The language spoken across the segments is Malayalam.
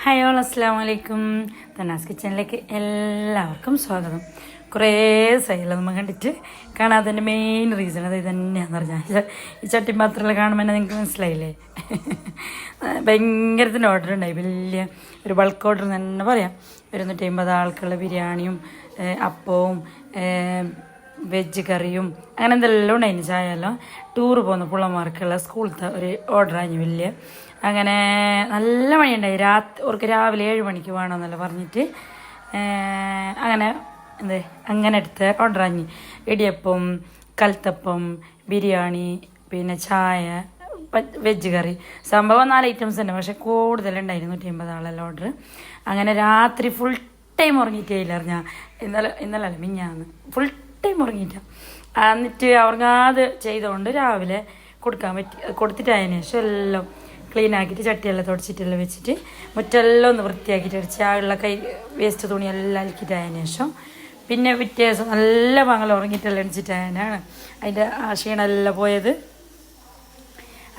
ഹായ് ഓൾ അസ്സലാമു അലൈക്കും. തന്നാസ് കിച്ചണിലേക്ക് എല്ലാവർക്കും സ്വാഗതം. കുറേ സൈഡിൽ നമ്മൾ കണ്ടിട്ട് കാണാത്തതിൻ്റെ മെയിൻ റീസൺ അത് തന്നെയാണെന്ന് പറഞ്ഞാൽ ഈ ചട്ടിപ്പാത്രത്തിൽ കാണുമ്പോൾ തന്നെ നിങ്ങൾക്ക് മനസ്സിലായില്ലേ, ഭയങ്കരത്തിൻ്റെ ഓർഡർ ഉണ്ടായി. വലിയ ഒരു ബൾക്ക് ഓർഡർ തന്നെ പറയാം. 250 ആൾക്കുള്ള ബിരിയാണിയും അപ്പവും വെജ് കറിയും അങ്ങനെ എന്തെല്ലാം ഉണ്ടായിന്. ചായയെല്ലാം ടൂറ് പോകുന്ന പിള്ളമാർക്കുള്ള സ്കൂളത്തെ ഒരു ഓർഡറാഞ്ഞു വലിയ. അങ്ങനെ നല്ല മണിയുണ്ടായി. ഓർക്ക് രാവിലെ 7 മണിക്ക് വേണമെന്നല്ല പറഞ്ഞിട്ട് അങ്ങനെ അങ്ങനെ എടുത്ത ഓർഡറാഞ്ഞ് ഇടിയപ്പം, കൽത്തപ്പം, ബിരിയാണി, പിന്നെ ചായ, വെജ് കറി, സംഭവം 4 ഐറ്റംസ് തന്നെ. പക്ഷെ കൂടുതലുണ്ടായിരുന്നു. 150 ആളെല്ലാം ഓർഡർ. അങ്ങനെ രാത്രി ഫുൾ ടൈം ഉറങ്ങിയിട്ടേ ഇല്ല അറിഞ്ഞാൽ. ഇന്നലെ മിഞ്ഞാന്ന് ഫുൾ ടൈം ഉറങ്ങിയിട്ട. എന്നിട്ട് ഉറങ്ങാതെ ചെയ്തുകൊണ്ട് രാവിലെ കൊടുത്തിട്ടായതിനു ശേഷം എല്ലാം ക്ലീൻ ആക്കിയിട്ട് ചട്ടിയെല്ലാം തുടച്ചിട്ടെല്ലാം വെച്ചിട്ട് മുറ്റെല്ലാം ഒന്ന് വൃത്തിയാക്കിയിട്ട് അടിച്ച് ഉള്ള കൈ വേസ്റ്റ് തുണിയെല്ലാം അലക്കിയിട്ടായതിനു ശേഷം പിന്നെ പിറ്റേ ദിവസം നല്ല മംഗളം ഉറങ്ങിയിട്ടെല്ലാം അടിച്ചിട്ടായാണ് അതിൻ്റെ ആ ക്ഷീണമെല്ലാം പോയത്.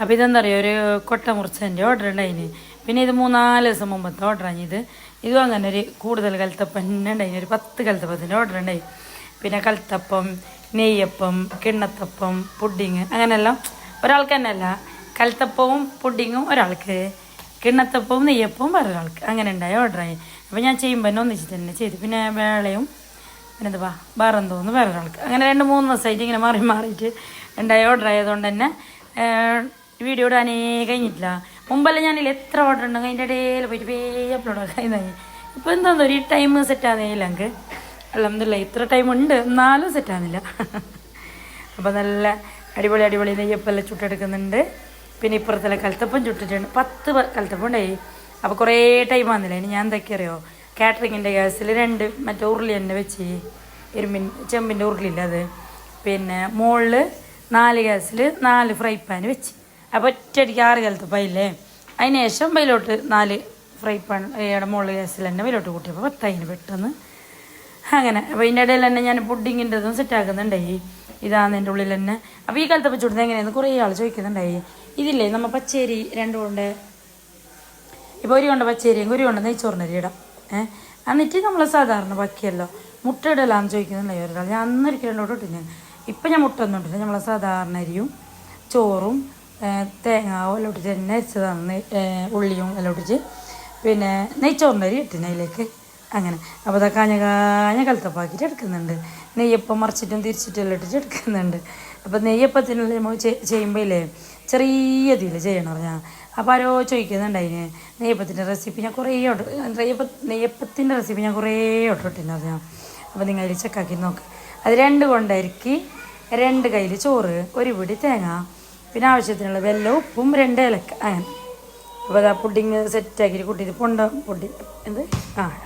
അപ്പോൾ ഇതെന്താ പറയുക, ഒരു കൊട്ട മുറിച്ചതിൻ്റെ ഓർഡർ ഉണ്ടായിന്. പിന്നെ ഇത് 3-4 ദിവസം മുമ്പത്തെ ഓർഡറാണ്. ഇതും അങ്ങനെ ഒരു കൂടുതൽ കൽത്തപ്പം തന്നെ ഉണ്ടായിന്. ഒരു 10 കൽത്തപ്പത്തിൻ്റെ ഓർഡർ ഉണ്ടായി. പിന്നെ കൽത്തപ്പം, നെയ്യപ്പം, കിണ്ണത്തപ്പം, പുഡിങ്, അങ്ങനെയെല്ലാം ഒരാൾക്ക് തന്നെ അല്ല. കൽത്തപ്പവും പുഡിങ്ങും ഒരാൾക്ക്, കിണ്ണത്തപ്പവും നെയ്യപ്പവും വേറൊരാൾക്ക്, അങ്ങനെ ഉണ്ടായ ഓർഡറായി. അപ്പോൾ ഞാൻ ചെയ്യുമ്പോൾ തന്നെ ഒന്നിച്ചിട്ട് തന്നെ ചെയ്തു. പിന്നെ വേളയും പിന്നെന്താ വേറെന്തോന്ന് വേറൊരാൾക്ക്, അങ്ങനെ 2-3 ദിവസമായിട്ട് ഇങ്ങനെ മാറിയിട്ട് ഉണ്ടായ ഓർഡർ ആയതുകൊണ്ട് തന്നെ വീഡിയോ ഇടാനേ കഴിഞ്ഞിട്ടില്ല. മുമ്പെല്ലാം ഞാനില്ല എത്ര ഓർഡർ ഉണ്ടെങ്കിൽ അതിൻ്റെ ഇടയിൽ പോയിട്ട് അപ്ലോഡ് ആക്കാനായി. ഇപ്പോൾ എന്താണെന്ന് ഒരു ടൈം സെറ്റാകുന്നില്ല എനിക്ക്. അൽഹംദുലില്ലാ ഇത്ര ടൈം ഉണ്ട്, എന്നാലും സെറ്റാകുന്നില്ല. അപ്പോൾ നല്ല അടിപൊളി നെയ്യപ്പെല്ലാം ചുട്ടെടുക്കുന്നുണ്ട്. പിന്നെ ഇപ്പുറത്തെല്ലാം കൽത്തപ്പം ചുട്ടിട്ടുണ്ട്. 10 കൽത്തപ്പം ഉണ്ടായി. അപ്പോൾ കുറേ ടൈം ആകുന്നില്ല. ഇനി ഞാൻ എന്തൊക്കെ അറിയോ, കാറ്ററിങ്ങിൻ്റെ ഗ്യാസിൽ 2 മറ്റേ ഉരുളി തന്നെ വെച്ച്, ചെമ്പിൻ്റെ ഉരുളിയില്ല അത്. പിന്നെ മുകളിൽ 4 ഗ്യാസിൽ 4 ഫ്രൈ പാൻ വെച്ച്. അപ്പോൾ ഒറ്റയടിക്ക് 6 കൽത്തപ്പായില്ലേ. അതിന് ശേഷം ബൈലോട്ട് 4 ഫ്രൈ പാൻ മുകളിൽ ഗ്യാസിൽ തന്നെ ബൈലോട്ട് കൂട്ടിയപ്പോൾ 10 അതിന് പെട്ടെന്ന് അങ്ങനെ. അപ്പോൾ ഇതിൻ്റെ ഇടയിൽ തന്നെ ഞാൻ പുഡിങ്ങിൻ്റെതും സെറ്റാക്കുന്നുണ്ടായി. ഇതാണ് എൻ്റെ ഉള്ളിൽ തന്നെ. അപ്പോൾ ഈ കൽത്തപ്പം ചുടുന്നത് എങ്ങനെയാണെന്ന് കുറേ ആൾ ചോദിക്കുന്നുണ്ടായി. ഇതില്ലേ നമ്മൾ പച്ചരി 2 കൊണ്ട്, ഇപ്പോൾ 1 കൊണ്ട് പച്ചരിയും 1 കൊണ്ട് നെയ്ച്ചോറിനരി ഇടാം. എന്നിട്ട് നമ്മൾ സാധാരണ ബാക്കിയല്ലോ മുട്ട ഇടലാന്ന് ചോദിക്കുന്നുണ്ടായി ഒരാൾ. ഞാൻ അന്നൊരിക്കൽ 2 കൊണ്ട് ഇട്ടിന്. ഇപ്പം ഞാൻ മുട്ട ഒന്നും ഇട്ടില്ല. നമ്മൾ സാധാരണ അരിയും ചോറും തേങ്ങാവും എല്ലാം ഇട്ടിട്ട് തന്നെ അരിച്ചതാണ്, ഉള്ളിയും എല്ലാം ഇട്ടിട്ട് പിന്നെ നെയ്ച്ചോറിൻ്റെ അരി ഇട്ടിന് അതിലേക്ക് അങ്ങനെ. അപ്പോൾ അതാ കാഞ്ഞ കൽത്തപ്പാക്കിയിട്ട് എടുക്കുന്നുണ്ട്. നെയ്യപ്പം മറിച്ചിട്ടും തിരിച്ചിട്ടും എല്ലാം ഇട്ടിട്ട് എടുക്കുന്നുണ്ട്. അപ്പോൾ നെയ്യപ്പത്തിനുള്ള നമ്മൾ ചെയ്യുമ്പോൾ ഇല്ലേ ചെറിയ ഇതിൽ ചെയ്യണം പറഞ്ഞാൽ. അപ്പോൾ ആരോ ചോദിക്കുന്നുണ്ടതിന് നെയ്യപ്പത്തിൻ്റെ റെസിപ്പി. ഞാൻ കുറേ നെയ്യപ്പത്തിൻ്റെ റെസിപ്പി ഞാൻ കുറേ ഇട്ടിട്ടുണ്ട് പറഞ്ഞാൽ. അപ്പോൾ നിങ്ങൾ അതിൽ ചെക്കാക്കി നോക്ക്. അത് 2 കൊണ്ടരിക്ക്, 2 കയ്യിൽ ചോറ്, 1 പിടി തേങ്ങ, പിന്നെ ആവശ്യത്തിനുള്ള വെല്ലം, ഉപ്പും 2 ഏലക്ക അങ്ങനെ. അപ്പോൾ അതാ പുഡിങ് സെറ്റാക്കിയിട്ട് കൂട്ടിയിട്ട് പുഡിങ്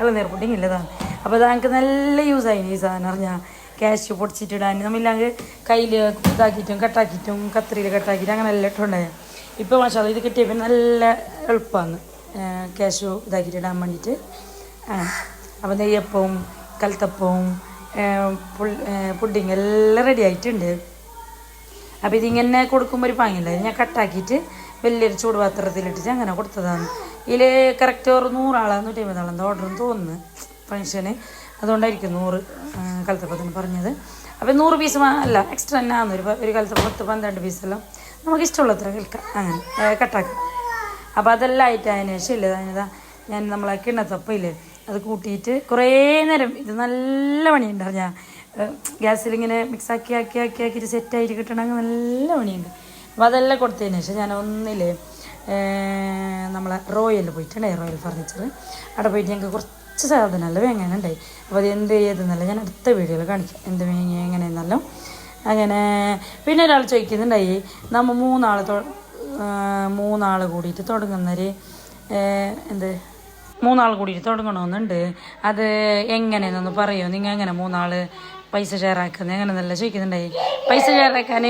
ഇളനീർ പുഡിങ് ഇല്ലതാണ്. അപ്പോൾ അത് എനിക്ക് നല്ല യൂസായി ഈ സാധനം അറിഞ്ഞാൽ. ക്യാഷ് പൊടിച്ചിട്ടിടാൻ നമ്മില്ലെങ്കിൽ കയ്യിൽ ഇതാക്കിയിട്ടും കട്ടാക്കിയിട്ടും കത്രിയിൽ കട്ടാക്കിയിട്ടും അങ്ങനെ എല്ലാം ഇട്ടുണ്ടായി. ഇപ്പോൾ മാഷാ ഇത് കിട്ടിയപ്പോൾ നല്ല എളുപ്പമാണ് ക്യാഷ് ഇതാക്കിയിട്ട് ഇടാൻ വേണ്ടിയിട്ട്. അപ്പോൾ നെയ്യപ്പവും കൽത്തപ്പവും പുഡിങ് എല്ലാം റെഡി ആയിട്ടുണ്ട്. അപ്പോൾ ഇതിങ്ങനെ കൊടുക്കുമ്പോൾ ഒരു പാങ്ങില്ല. ഞാൻ കട്ടാക്കിയിട്ട് വലിയൊരു ചൂടുപാത്രത്തിലിട്ടിട്ട് അങ്ങനെ കൊടുത്തതാണ്. ഇതിൽ കറക്റ്റ് ഒരു 100 ആളാണ് 150 ആളെന്താ ഓർഡറെന്ന് തോന്നുന്നു ഫങ്ഷന്. അതുകൊണ്ടായിരിക്കും 100 കൽത്തപ്പത്തിന് പറഞ്ഞത്. അപ്പോൾ 100 പീസ് അല്ല എക്സ്ട്രാ തന്നെ ആകുന്നു. ഒരു കൽത്തപ്പം 10-12 പീസെല്ലാം നമുക്ക് ഇഷ്ടമുള്ളത്ര കേൾക്കാം അങ്ങനെ കട്ടാക്കാം. അപ്പോൾ അതെല്ലാം ആയിട്ട് അതിന് ശേഷം ഇല്ലേ ഞാൻ നമ്മളെ കിണ്ണത്തപ്പം ഇല്ലേ അത് കൂട്ടിയിട്ട് കുറേ നേരം, ഇത് നല്ല പണിയുണ്ട് അറിഞ്ഞാൽ. ഗ്യാസിലിങ്ങനെ ആക്കിയിട്ട് സെറ്റായിട്ട് കിട്ടണമെങ്കിൽ നല്ല പണിയുണ്ട്. അപ്പോൾ അതെല്ലാം കൊടുത്തതിന് ശേഷം ഞാൻ ഒന്നില്ലേ നമ്മളെ റോയൽ പോയിട്ടുണ്ട്, റോയൽ ഫർണിച്ചർ. അവിടെ പോയിട്ട് ഞങ്ങൾക്ക് കുറച്ച് സാധനമെല്ലാം വേങ്ങാനുണ്ടായി. അപ്പോൾ അത് എന്ത് ചെയ്തെന്നല്ല ഞാൻ അടുത്ത വീഡിയോയിൽ കാണിക്കാം, എന്ത് വേങ്ങി എങ്ങനെയെന്നല്ലോ അങ്ങനെ. പിന്നെ ഒരാൾ ചോദിക്കുന്നുണ്ടായി, നമ്മൾ 3 ആൾ കൂടിയിട്ട് തുടങ്ങുന്നൊരു 3 ആൾ കൂടിയിട്ട് തുടങ്ങണമെന്നുണ്ട്. അത് എങ്ങനെയെന്നൊന്ന് പറയുമോ, നിങ്ങൾ എങ്ങനെ 3 ആൾ പൈസ ഷെയർ ആക്കുന്നത് എങ്ങനെ നല്ല ചോദിക്കുന്നുണ്ടായി. പൈസ ഷെയർ ആക്കാൻ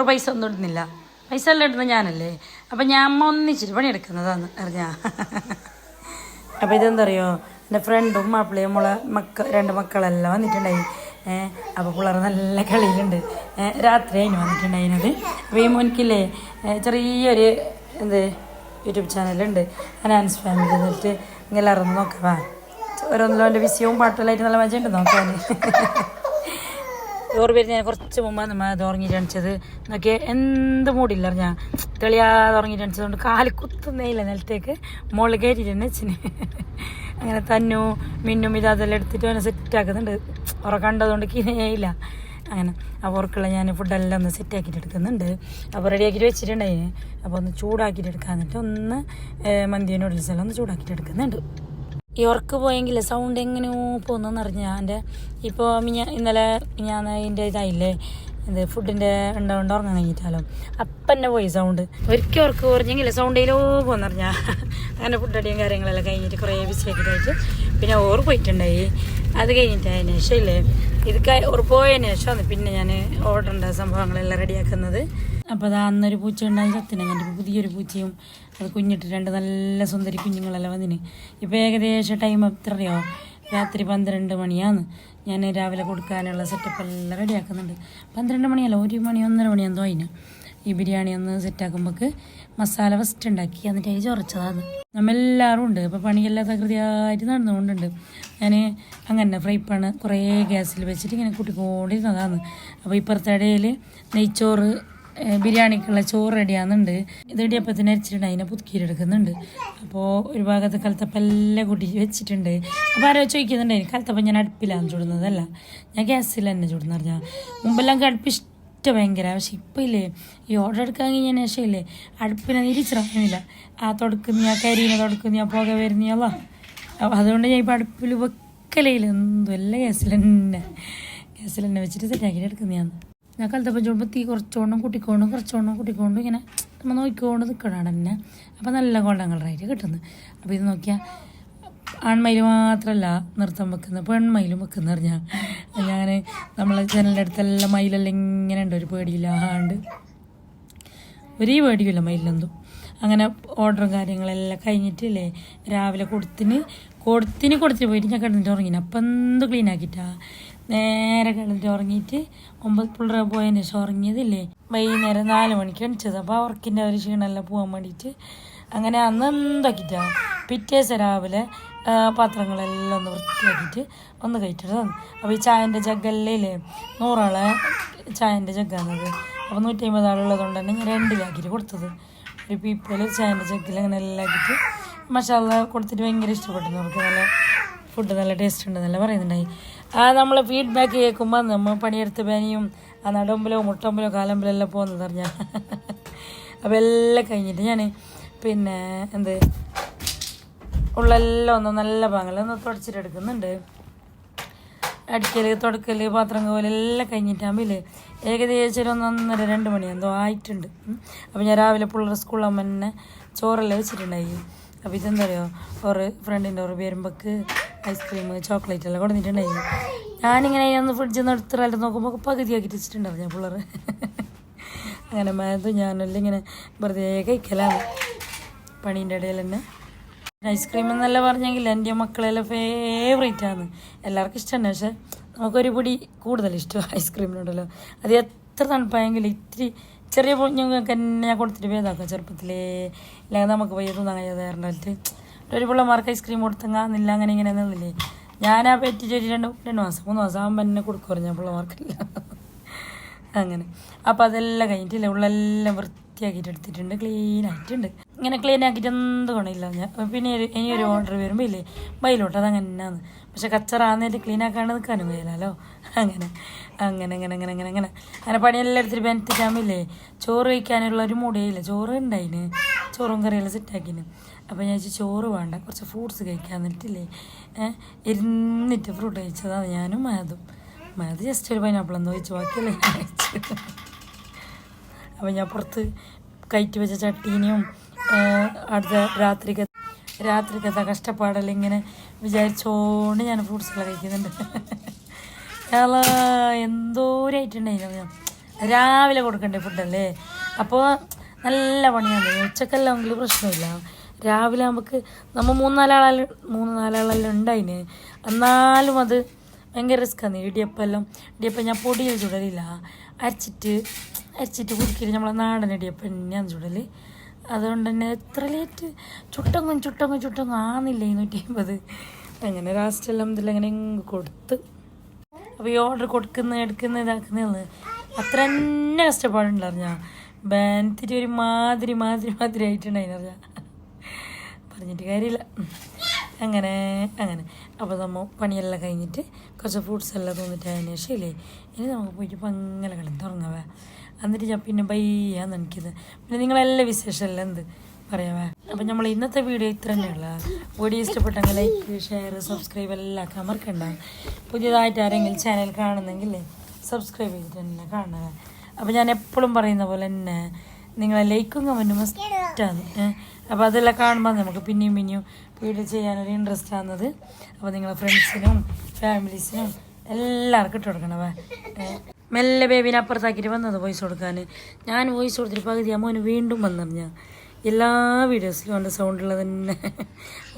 പൈസ ഒന്നും ഇടുന്നില്ല, പൈസ എല്ലാം ഇടുന്നത് ഞാനല്ലേ. അപ്പം ഞാൻ ഒന്നിച്ചിട്ട് പണിയെടുക്കുന്നതാണ് അറിഞ്ഞാ. അപ്പോൾ ഇതെന്താ അറിയോ, എൻ്റെ ഫ്രണ്ടും മാപ്പിളയും 2 മക്കളെല്ലാം വന്നിട്ടുണ്ടായി. അപ്പോൾ പിള്ളേർ നല്ല കളിയിലുണ്ട്. രാത്രി അതിന് വന്നിട്ടുണ്ടായിരുന്നത്. അപ്പോൾ ഈ മോനിക്കില്ലേ ചെറിയൊരു യൂട്യൂബ് ചാനലുണ്ട് അനാൻസ് ഫാമിലി എന്നിട്ട് എല്ലാവരും നോക്കാം ഓരോന്നിലും എൻ്റെ വിഷയവും പാട്ടുകളായിട്ട് നല്ല മജയുണ്ട് നോക്കാൻ. ചോറ് പേര് ഞാൻ കുറച്ച് മുമ്പാണ് നമ്മൾ ഉറങ്ങിയിട്ട് അണിച്ചത് എന്നൊക്കെ എന്ത് മൂടില്ല ഞാൻ തെളിയാതെ ഉറങ്ങിയിട്ട് അണിച്ചതുകൊണ്ട് കാല് കുത്തുന്നേയില്ല നിലത്തേക്ക് മുകളിൽ കയറ്റിയിട്ട് തന്നെ വെച്ചിന്. അങ്ങനെ തന്നു മിന്നും ഇതെല്ലാം എടുത്തിട്ട് അവനെ സെറ്റാക്കുന്നുണ്ട്. കണ്ടതുകൊണ്ട് കിനേയില്ല അങ്ങനെ. അപ്പോൾ ഓർക്കുള്ള ഞാൻ ഫുഡെല്ലാം ഒന്ന് സെറ്റാക്കിയിട്ട് എടുക്കുന്നുണ്ട്. അപ്പോൾ റെഡിയാക്കിയിട്ട് വെച്ചിട്ടുണ്ടായി. അപ്പോൾ ഒന്ന് ചൂടാക്കിയിട്ട് എടുക്കാൻ എന്നിട്ട് ഒന്ന് മന്തി നൂഡിൽസ് എല്ലാം ഒന്ന് ചൂടാക്കിയിട്ട് എടുക്കുന്നുണ്ട്. ഈ ഉറക്ക് പോയെങ്കിൽ സൗണ്ട് എങ്ങനെയോ പോകുന്നതെന്ന് അറിഞ്ഞാൽ എൻ്റെ ഇപ്പോൾ ഇന്നലെ ഞാൻ അതിൻ്റെ ഇതായില്ലേ ഇത് ഫുഡിൻ്റെ ഉണ്ടാവേണ്ട ഉറങ്ങാൻ കഴിഞ്ഞിട്ടാലോ അപ്പം തന്നെ പോയി സൗണ്ട്. ഒരിക്കൽ ഉറക്ക് കുറഞ്ഞെങ്കിൽ സൗണ്ടിലോ പോകുന്ന പറഞ്ഞാൽ അങ്ങനെ ഫുഡടിയും കാര്യങ്ങളെല്ലാം കഴിഞ്ഞിട്ട് കുറേ ബിസിയാക്കിയിട്ടായിട്ട് പിന്നെ ഓറ് പോയിട്ടുണ്ടായി. അത് കഴിഞ്ഞിട്ട് അതിന് ശേഷം ഇല്ലേ ഇത് ഓറ് പോയതിന് ശേഷമാണ് പിന്നെ ഞാൻ ഓർഡറിൻ്റെ സംഭവങ്ങളെല്ലാം റെഡിയാക്കുന്നത്. അപ്പോൾ അത് അന്നൊരു പൂച്ച ഉണ്ടായി ചത്തിന്. അങ്ങനെ പുതിയൊരു പൂച്ചയും അത് കുഞ്ഞിട്ട് 2 നല്ല സുന്ദരി കുഞ്ഞുങ്ങളെല്ലാം വന്നിന്. ഇപ്പോൾ ഏകദേശം ടൈം എത്രയോ രാത്രി 12 മണിയാണ്. ഞാൻ രാവിലെ കൊടുക്കാനുള്ള സെറ്റപ്പ് എല്ലാം റെഡിയാക്കുന്നുണ്ട്. 12 മണിയല്ല 1 മണി 1:30 മണിയാന്ന് തോന്നിന്. ഈ ബിരിയാണി ഒന്ന് സെറ്റാക്കുമ്പോൾക്ക് മസാല ഫസ്റ്റ് ഉണ്ടാക്കി എന്നിട്ട് അതിൽ ചൊറച്ചതാണ്. നമ്മളെല്ലാവരും ഉണ്ട്. അപ്പോൾ പണിയെല്ലാം തകൃതിയായിട്ട് നടന്നുകൊണ്ടുണ്ട്. ഞാൻ അങ്ങനെ ഫ്രൈ പാണ് കുറേ ഗ്യാസിൽ വെച്ചിട്ട് ഇങ്ങനെ കൂട്ടിക്കൊണ്ടിരുന്നതാണ്. അപ്പോൾ ഇപ്പുറത്തെ ഇടയിൽ നെയ്ച്ചോറ് ബിരിയാണിക്കുള്ള ചോറ് റെഡിയാകുന്നുണ്ട്. ഇത് ഇടിയപ്പത്തിന് അരിച്ചിട്ടുണ്ട്. അതിനെ പുതുക്കിയിട്ടെടുക്കുന്നുണ്ട്. അപ്പോൾ ഒരു ഭാഗത്ത് കലത്തപ്പം എല്ലാം കൂട്ടി വെച്ചിട്ടുണ്ട്. അപ്പോൾ ആരോ ചോദിക്കുന്നുണ്ട് കലത്തപ്പം ഞാൻ അടുപ്പിലാണ് ചുടുന്നതല്ല, ഞാൻ ഗ്യാസിൽ തന്നെ ചുടുന്ന പറഞ്ഞാൽ. മുമ്പെല്ലാം അടുപ്പ് ഇഷ്ടം ഭയങ്കര. പക്ഷെ ഇപ്പം ഇല്ലേ ഈ ഓർഡർ എടുക്കാൻ കഴിഞ്ഞതിന് ശേഷം ഇല്ലേ അടുപ്പിനെ തിരിച്ചിറങ്ങുന്നില്ല. ആ തുടക്കുന്ന ആ കരിനെ തുടക്കുന്ന ആ പുക വരുന്നല്ലോ. അപ്പോൾ അതുകൊണ്ട് ഞാൻ ഇപ്പോൾ അടുപ്പിൽ വെക്കലയില്ല. എന്തുമല്ല ഗ്യാസിൽ തന്നെ വെച്ചിട്ട് സെറ്റാക്കിയിട്ട് എടുക്കുന്നതാണ്. ഞാൻ കലത്തപ്പം ചൂടുമ്പോൾ തീ കുറച്ചോണ്ടും കുട്ടിക്കൊണ്ടും ഇങ്ങനെ നമ്മൾ നോക്കിക്കൊണ്ട് നിൽക്കണം തന്നെ. അപ്പോൾ നല്ല ഗോൾഡൻ കളറായിട്ട് കിട്ടുന്നത്. അപ്പോൾ ഇത് നോക്കിയാൽ ആൺമയിൽ മാത്രമല്ല നൃത്തം വെക്കുന്നത്, പെൺമയിലും വെക്കുന്ന പറഞ്ഞാൽ ഞാൻ നമ്മളെ ജനലിൻ്റെ അടുത്തെല്ലാം മയിലെല്ലാം ഇങ്ങനെ ഉണ്ട്. ഒരു പേടിയില്ലാണ്ട് ഒരേ പേടിയില്ല മയിലെന്തും. അങ്ങനെ ഓർഡറും കാര്യങ്ങളെല്ലാം കഴിഞ്ഞിട്ടില്ലേ രാവിലെ കൊടുത്തിന് പോയിട്ട് ഞാൻ കിടന്നിട്ട് ഉറങ്ങിന്. അപ്പം എന്ത് ക്ലീൻ ആക്കിയിട്ടാ നേരെ കിടന്നിട്ട് ഉറങ്ങിയിട്ട് 9 പിള്ളേർ പോയതിന് ശേഷം ഉറങ്ങിയതില്ലേ വൈകുന്നേരം 4 മണിക്ക് എണിച്ചത്. അപ്പോൾ അവർക്കിൻ്റെ ഒരു ക്ഷീണമെല്ലാം പോകാൻ വേണ്ടിയിട്ട് അങ്ങനെ അന്ന് എന്താക്കിയിട്ടാ പിറ്റേ ദിവസം രാവിലെ പാത്രങ്ങളെല്ലാം ഒന്ന് വൃത്തിയാക്കിയിട്ട് ഒന്ന് കഴിച്ചിട്ട് തന്നു. അപ്പോൾ ഈ ചായൻ്റെ ജഗ്ഗല്ലേ 100 ആളെ ചായൻ്റെ ജഗ്ഗാണത്. അപ്പോൾ 150 ആളുള്ളതുകൊണ്ട് തന്നെ ഞാൻ 2 കൊടുത്തത്. ഒരു പീപ്പിൾ ചായൻ്റെ ജഗ്ഗിൽ അങ്ങനെ എല്ലാം ആക്കിയിട്ട് മസാല കൊടുത്തിട്ട് ഭയങ്കര ഇഷ്ടപ്പെട്ടു. നമുക്ക് നല്ല ഫുഡ് നല്ല ടേസ്റ്റ് ഉണ്ടെന്നെല്ലാം പറയുന്നുണ്ടായി. നമ്മൾ ഫീഡ്ബാക്ക് കേൾക്കുമ്പോൾ നമ്മൾ പണിയെടുത്ത് പനിയും ആ നടമ്പലോ മുട്ടമ്പലോ കാലമ്പലോ എല്ലാം പോകുന്നത് അറിഞ്ഞാൽ. അപ്പോൾ എല്ലാം കഴിഞ്ഞിട്ട് ഞാൻ പിന്നെ ഉള്ളെല്ലാം ഒന്ന് നല്ല പാങ്ങലൊന്ന് തുടച്ചിട്ടെടുക്കുന്നുണ്ട്. അടിക്കൽ തുടക്കൽ പാത്രം കോലെല്ലാം കഴിഞ്ഞിട്ടാകുമ്പോൾ ഏകദേശം ഒരു 1:30-2 മണി എന്തോ ആയിട്ടുണ്ട്. അപ്പോൾ ഞാൻ രാവിലെ പിള്ളേർ സ്കൂളിൽ തന്നെ ചോറെല്ലാം വെച്ചിട്ടുണ്ടായി. അപ്പോൾ ഇതെന്താ പറയുക ഒരു ഫ്രണ്ടിൻ്റെ ഒരു വരുമ്പോൾക്ക് ഐസ്ക്രീം ചോക്ലേറ്റ് എല്ലാം കൊടുത്തിട്ടുണ്ടായി. ഞാനിങ്ങനെ ഒന്ന് ഫ്രിഡ്ജിൽ നിന്ന് എടുത്തിട്ട് നോക്കുമ്പോൾ പകുതിയാക്കിയിട്ട് വെച്ചിട്ടുണ്ടാവും ഞാൻ പിള്ളേർ. അങ്ങനെ അത് ഞാനെല്ലാം ഇങ്ങനെ വെറുതെ കഴിക്കലാണ് പണീൻ്റെ ഇടയിൽ തന്നെ. ഐസ്ക്രീം എന്നല്ല പറഞ്ഞെങ്കിൽ എൻ്റെ മക്കളെല്ലാം ഫേവറേറ്റാണ്. എല്ലാവർക്കും ഇഷ്ടമാണ്. പക്ഷെ നമുക്കൊരു പൊടി കൂടുതൽ ഇഷ്ടം ഐസ്ക്രീമിനുണ്ടല്ലോ. അത് എത്ര തണുപ്പായെങ്കിലും ഇത്തിരി ചെറിയ ഞങ്ങൾക്ക് തന്നെ ഞാൻ കൊടുത്തിട്ട് ഭേദമാക്കാം ചെറുപ്പത്തിലേ. ഇല്ലെങ്കിൽ നമുക്ക് പോയി തിന്നാൻ കഴിയാതെ പറഞ്ഞിട്ട് ഒരു പിള്ളമാർക്ക് ഐസ്ക്രീം കൊടുത്തങ്ങാന്നില്ല അങ്ങനെ ഇങ്ങനെ നിന്നില്ലേ. ഞാൻ ആ പെറ്റി ചൊല്ലി 2 മാസം 3 മാസം ആകുമ്പോൾ എന്നെ കൊടുക്കുമായിരുന്നു ഞാൻ പിള്ളമാർക്കില്ല അങ്ങനെ. അപ്പോൾ അതെല്ലാം കഴിഞ്ഞിട്ടില്ല ഉള്ളെല്ലാം വൃത്തിയാക്കിയിട്ട് എടുത്തിട്ടുണ്ട്, ക്ലീൻ ആയിട്ടുണ്ട്. ഇങ്ങനെ ക്ലീൻ ആക്കിയിട്ട് എന്ത് ഗുണമില്ല. ഞാൻ പിന്നെ ഇനിയൊരു ഓർഡർ വരുമ്പോൾ ഇല്ലേ ബൈലോട്ട് അതങ്ങനെയാണ്. പക്ഷെ കച്ചറാന്നിട്ട് ക്ലീൻ ആക്കാണ്ട് നിൽക്കാനും കഴിയില്ലല്ലോ. അങ്ങനെ പണിയെല്ലാം എടുത്തിട്ട് ബെനിറ്റിട്ടാകുമ്പില്ലേ ചോറ് കഴിക്കാനുള്ള ഒരു മൂടയില്ല. ചോറ് ഉണ്ടായിന്, ചോറും കറിയെല്ലാം സെറ്റാക്കിന്. അപ്പോൾ ഞാൻ ചോറ് വേണ്ട കുറച്ച് ഫ്രൂട്ട്സ് കഴിക്കാൻ എന്നിട്ടില്ലേ ഇരുന്നിട്ട് ഫ്രൂട്ട് കഴിച്ചതാണ് ഞാനും മത് ജസ്റ്റ് ഒരു പൈനാപ്പിൾ എന്തോ കഴിച്ചു, ബാക്കിയല്ലേ ഞാൻ കഴിച്ചു. അപ്പോൾ ഞാൻ പുറത്ത് കയറ്റി വെച്ച ചട്ടീനെയും അടുത്ത രാത്രിക്കത്തെ കഷ്ടപ്പാടെല്ലാം ഇങ്ങനെ വിചാരിച്ചോണ്ട് ഞാൻ ഫ്രൂട്ട്സെല്ലാം കഴിക്കുന്നുണ്ട്. എന്തോരായിട്ടുണ്ടായിരുന്നു ഞാൻ രാവിലെ കൊടുക്കണ്ടേ ഫുഡല്ലേ. അപ്പോൾ നല്ല പണിയാണ്. ഉച്ചക്കെല്ലാം ആണെങ്കിൽ പ്രശ്നമില്ല. രാവിലെ നമുക്ക് നമ്മൾ 3-4 ആളെല്ലാം ഉണ്ടായിന്. എന്നാലും അത് ഭയങ്കര റിസ്ക്കാണ്. ഇടിയപ്പം ഞാൻ പൊടിയിൽ ചുടലില്ല, അരച്ചിട്ട് കുടിക്കില്ല. നമ്മളെ നാടൻ ഇടിയപ്പം തന്നെയാണ് ചുടൽ. അതുകൊണ്ട് തന്നെ എത്ര ലേറ്റ് ചുട്ടങ്ങും ആന്നില്ല 250. അങ്ങനെ ലാസ്റ്റ് എല്ലാം ഇതിൽ അങ്ങനെ കൊടുത്ത്. അപ്പോൾ ഈ ഓർഡർ എടുക്കുന്ന ഇതാക്കുന്നത് അത്ര തന്നെ കഷ്ടപ്പാടുണ്ടായിരുന്നു. ഞാൻ ബാൻത്തിട്ട് ഒരു മാതിരി ആയിട്ടുണ്ടായിരുന്നു പറഞ്ഞിട്ട് കാര്യമില്ല. അങ്ങനെ അപ്പോൾ നമ്മൾ പണിയെല്ലാം കഴിഞ്ഞിട്ട് കുറച്ച് ഫ്രൂട്ട്സ് എല്ലാം തോന്നിട്ട് അതിന് ശരിയല്ലേ ഇനി നമുക്ക് പോയിട്ട് പങ്ങനെ കളി തുടങ്ങാവേ. എന്നിട്ട് ഞാൻ പിന്നെ ബയ്യാന്ന് എനിക്കിത് പിന്നെ നിങ്ങളെല്ലാം വിശേഷമല്ല എന്ത് പറയാവേ. അപ്പം നമ്മൾ ഇന്നത്തെ വീഡിയോ ഇത്ര തന്നെയുള്ള വീഡിയോ ഇഷ്ടപ്പെട്ടെങ്കിൽ ലൈക്ക് ഷെയർ സബ്സ്ക്രൈബ് എല്ലാം ആക്കാൻ മറക്കണ്ട. പുതിയതായിട്ട് ആരെങ്കിലും ചാനൽ കാണുന്നെങ്കിൽ സബ്സ്ക്രൈബ് ചെയ്തിട്ട് തന്നെ കാണുക. അപ്പോൾ ഞാൻ എപ്പോഴും പറയുന്ന പോലെ തന്നെ നിങ്ങളെ ലൈക്കും കമൻറ്റും മസ്റ്റാണ്. അപ്പോൾ അതെല്ലാം കാണുമ്പോൾ നമുക്ക് പിന്നെയും വീഡിയോ ചെയ്യാനൊരു ഇൻട്രസ്റ്റ് ആകുന്നത്. അപ്പോൾ നിങ്ങളെ ഫ്രണ്ട്സിനും ഫാമിലീസിനും എല്ലാവർക്കും ഇട്ട് കൊടുക്കണവേ. മെല്ലെ ബേബിനെ അപ്പുറത്താക്കിയിട്ട് വന്നത് വോയിസ് കൊടുക്കാൻ. ഞാൻ വോയിസ് കൊടുത്തിട്ട് പകുതി അമ്മോന് വീണ്ടും വന്നറിഞ്ഞ എല്ലാ വീഡിയോസിലും എൻ്റെ സൗണ്ടുള്ളത് തന്നെ.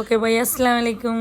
ഓക്കെ ബൈ, അസ്സലാമു അലൈക്കും.